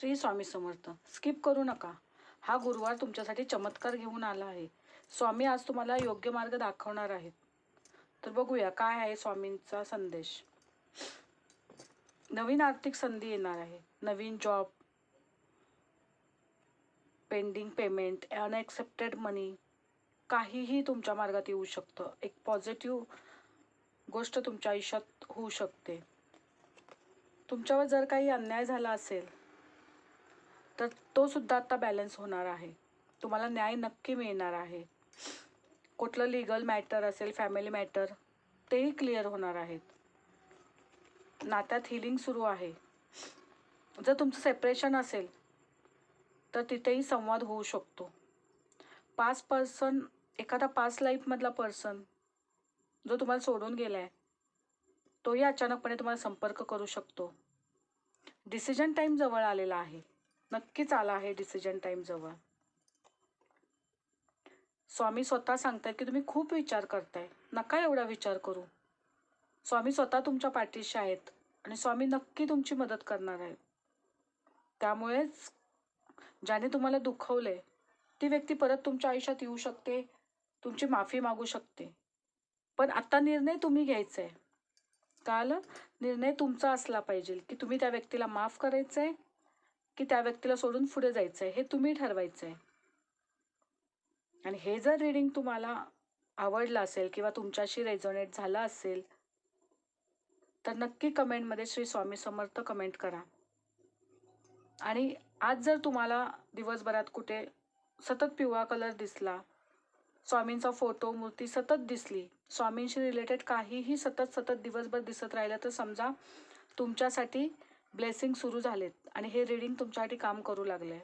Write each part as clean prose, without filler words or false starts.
Shri Swami Samarth. Skip करू नका. हा गुरुवार तुमच्यासाठी चमत्कार घेऊन आला आहे. स्वामी आज तुम्हाला योग्य मार्ग दाखवणार आहेत. तर बघूया काय आहे स्वामींचा संदेश. नवीन आर्थिक संधी येणार आहे. नवीन जॉब, पेंडिंग पेमेंट, अनएक्सेप्टेड मनी, काहीही तुमच्या मार्गात येऊ शकतं. एक पॉझिटिव्ह गोष्ट तुमच्या आयुष्यात होऊ शकते. तुमच्यावर जर काही अन्याय झाला असेल तर तो सुद्धा आता बॅलन्स होणार आहे. तुम्हाला न्याय नक्की मिळणार आहे. कुठलं लीगल मॅटर असेल, फॅमिली मॅटर, तेही क्लिअर होणार आहेत. नात्यात हिलिंग सुरू आहे. जर तुमचं सेपरेशन असेल तर तिथेही संवाद होऊ शकतो. एखादा पास्ट लाईफमधला पर्सन जो तुम्हाला सोडून गेलाय तोही अचानकपणे तुम्हाला संपर्क करू शकतो. डिसिजन टाईम जवळ आलेला आहे. नक्कीच आला आहे डिसिजन टाईम जवळ. स्वामी स्वतः सांगतायत की तुम्ही खूप विचार करताय, नका एवढा विचार करू. स्वामी स्वतः तुमच्या पाठीशी आहेत आणि स्वामी नक्की तुमची मदत करणार आहेत. त्यामुळेच ज्याने तुम्हाला दुखवलंय ती व्यक्ती परत तुमच्या आयुष्यात येऊ शकते, तुमची माफी मागू शकते. पण आता निर्णय तुम्ही घ्यायचा आहे. कळालं? निर्णय तुमचा असला पाहिजे की तुम्ही त्या व्यक्तीला माफ करायचं आहे की त्या व्यक्तीला सोडून पुढे जायचं आहे, हे तुम्ही ठरवायचं आहे. आणि हे जर रीडिंग तुम्हाला आवडलं असेल किंवा तुमच्याशी रेझोनेट झालं असेल तर नक्की कमेंटमध्ये श्री स्वामी समर्थ कमेंट करा. आणि आज जर तुम्हाला दिवसभरात कुठे सतत पिवळा कलर दिसला, स्वामींचा फोटो, मूर्ती सतत दिसली, स्वामींशी रिलेटेड काहीही सतत दिवसभर दिसत राहिलं तर समजा तुमच्यासाठी ब्लेसिंग सुरू झालेत आणि हे रीडिंग तुमच्यासाठी काम करू लागले.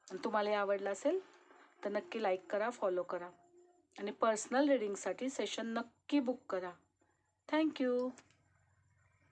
आणि तुम्हाला हे आवडलं असेल तर नक्की लाईक करा, फॉलो करा आणि पर्सनल रीडिंगसाठी सेशन नक्की बुक करा. थँक्यू.